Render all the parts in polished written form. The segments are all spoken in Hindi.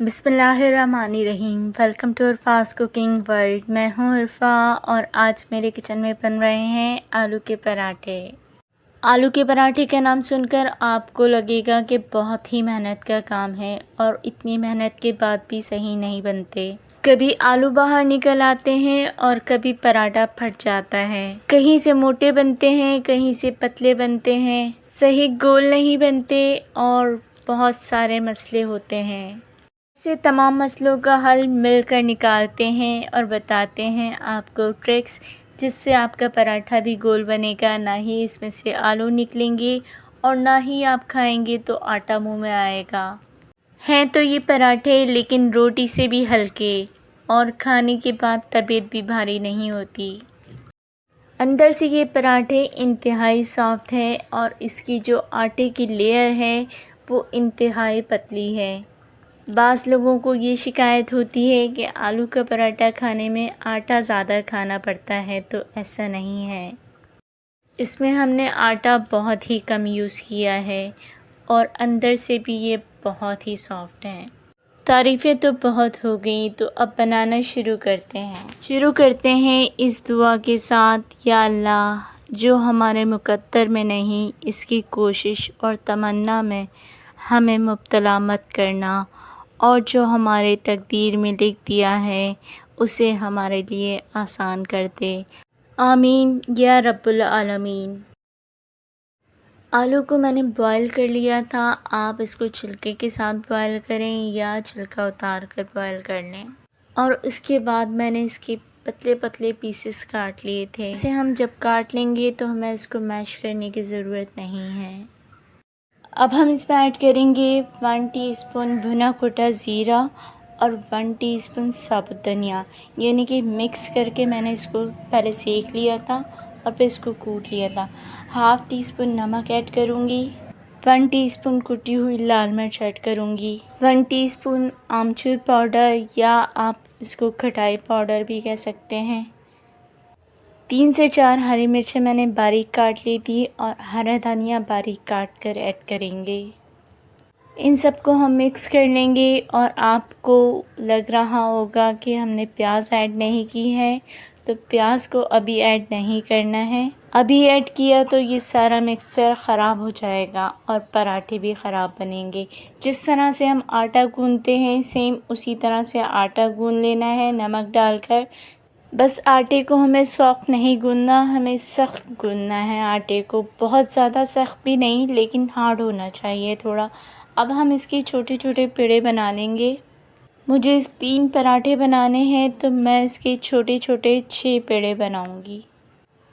बिस्मिल्लाहिर्रहमानिर्रहीम। वेलकम टू इरफास कुकिंग वर्ल्ड। मैं हूँ इरफा और आज मेरे किचन में बन रहे हैं आलू के पराठे। आलू के पराठे का नाम सुनकर आपको लगेगा कि बहुत ही मेहनत का काम है और इतनी मेहनत के बाद भी सही नहीं बनते। कभी आलू बाहर निकल आते हैं और कभी पराठा फट जाता है। कहीं से मोटे बनते हैं, कहीं से पतले बनते हैं, सही गोल नहीं बनते और बहुत सारे मसले होते हैं। से तमाम मसलों का हल मिलकर निकालते हैं और बताते हैं आपको ट्रिक्स, जिससे आपका पराठा भी गोल बनेगा, ना ही इसमें से आलू निकलेंगे और ना ही आप खाएंगे तो आटा मुंह में आएगा। हैं तो ये पराठे लेकिन रोटी से भी हल्के और खाने के बाद तबीयत भी भारी नहीं होती। अंदर से ये पराठे इंतहाई सॉफ्ट है और इसकी जो आटे की लेयर है वो इंतहाई पतली है। बाज़ लोगों को ये शिकायत होती है कि आलू का पराठा खाने में आटा ज़्यादा खाना पड़ता है, तो ऐसा नहीं है। इसमें हमने आटा बहुत ही कम यूज़ किया है और अंदर से भी ये बहुत ही सॉफ्ट हैं। तारीफ़ें तो बहुत हो गई, तो अब बनाना शुरू करते हैं इस दुआ के साथ, या अल्लाह जो हमारे मुक़द्दर में नहीं, इसकी कोशिश और तमन्ना में हमें मुब्तला मत करना, और जो हमारे तकदीर में लिख दिया है उसे हमारे लिए आसान कर दे। आमीन या रब्बुल आलमीन। आलू को मैंने बॉईल कर लिया था। आप इसको छिलके के साथ बॉईल करें या छिलका उतार कर बॉईल कर लें। और उसके बाद मैंने इसके पतले पतले पीसेस काट लिए थे। इसे हम जब काट लेंगे तो हमें इसको मैश करने की ज़रूरत नहीं है। अब हम इसमें ऐड करेंगे 1 टीस्पून भुना कुटा ज़ीरा और 1 टीस्पून साबुत धनिया, यानी कि मिक्स करके मैंने इसको पहले सेक लिया था और फिर इसको कूट लिया था। हाफ़ टी स्पून नमक ऐड करूँगी, 1 टीस्पून कुटी हुई लाल मिर्च ऐड करूँगी, 1 टीस्पून आमचूर पाउडर या आप इसको खटाई पाउडर भी कह सकते हैं। 3 से 4 हरी मिर्चें मैंने बारीक काट ली थी और हरा धनिया बारीक काट कर ऐड करेंगे। इन सबको हम मिक्स कर लेंगे और आपको लग रहा होगा कि हमने प्याज ऐड नहीं की है, तो प्याज को अभी ऐड नहीं करना है। अभी ऐड किया तो ये सारा मिक्सचर ख़राब हो जाएगा और पराठे भी ख़राब बनेंगे। जिस तरह से हम आटा गूंथते हैं सेम उसी तरह से आटा गूंथ लेना है नमक डालकर। बस आटे को हमें सॉफ्ट नहीं गूंथना, हमें सख्त गूंथना है आटे को। बहुत ज़्यादा सख्त भी नहीं, लेकिन हार्ड होना चाहिए थोड़ा। अब हम इसके छोटे छोटे पेड़े बना लेंगे। मुझे 3 पराठे बनाने हैं, तो मैं इसके छोटे छोटे 6 पेड़े बनाऊंगी।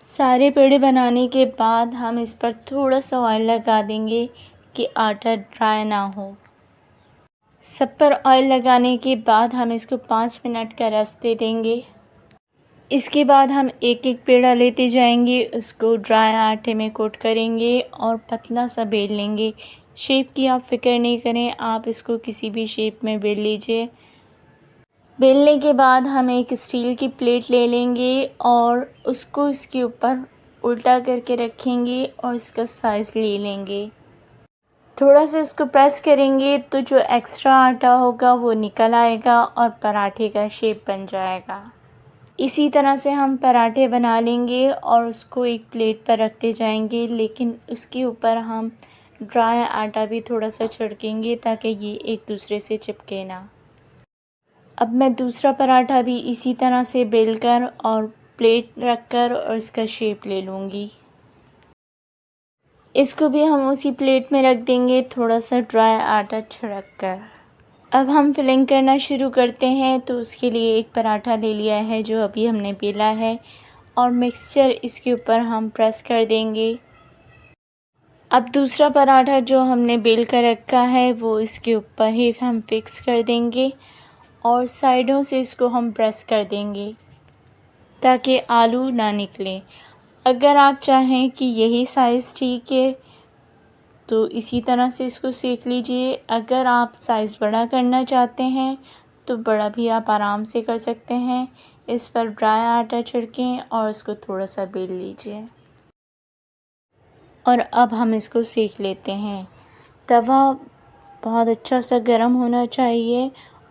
सारे पेड़े बनाने के बाद हम इस पर थोड़ा सा ऑयल लगा देंगे कि आटा ड्राई ना हो। सब पर ऑयल लगाने के बाद हम इसको 5 मिनट का रेस्ट दे देंगे। इसके बाद हम एक एक पेड़ा लेते जाएंगे, उसको ड्राई आटे में कोट करेंगे और पतला सा बेल लेंगे। शेप की आप फ़िक्र नहीं करें, आप इसको किसी भी शेप में बेल लीजिए। बेलने के बाद हम एक स्टील की प्लेट ले लेंगे और उसको इसके ऊपर उल्टा करके रखेंगे और इसका साइज़ ले लेंगे। थोड़ा सा इसको प्रेस करेंगे तो जो एक्स्ट्रा आटा होगा वो निकल आएगा और पराठे का शेप बन जाएगा। इसी तरह से हम पराठे बना लेंगे और उसको एक प्लेट पर रखते जाएंगे, लेकिन उसके ऊपर हम ड्राई आटा भी थोड़ा सा छिड़केंगे ताकि ये एक दूसरे से चिपके ना। अब मैं दूसरा पराठा भी इसी तरह से बेलकर और प्लेट रखकर और इसका शेप ले लूँगी। इसको भी हम उसी प्लेट में रख देंगे, थोड़ा सा ड्राई आटा छिड़क कर। अब हम फिलिंग करना शुरू करते हैं। तो उसके लिए एक पराठा ले लिया है जो अभी हमने बेला है और मिक्सचर इसके ऊपर हम प्रेस कर देंगे। अब दूसरा पराठा जो हमने बेल कर रखा है वो इसके ऊपर ही हम फिक्स कर देंगे और साइडों से इसको हम प्रेस कर देंगे ताकि आलू ना निकले। अगर आप चाहें कि यही साइज़ ठीक है तो इसी तरह से इसको सेक लीजिए। अगर आप साइज़ बड़ा करना चाहते हैं तो बड़ा भी आप आराम से कर सकते हैं। इस पर ड्राई आटा छिड़कें और इसको थोड़ा सा बेल लीजिए और अब हम इसको सेक लेते हैं। तवा बहुत अच्छा सा गर्म होना चाहिए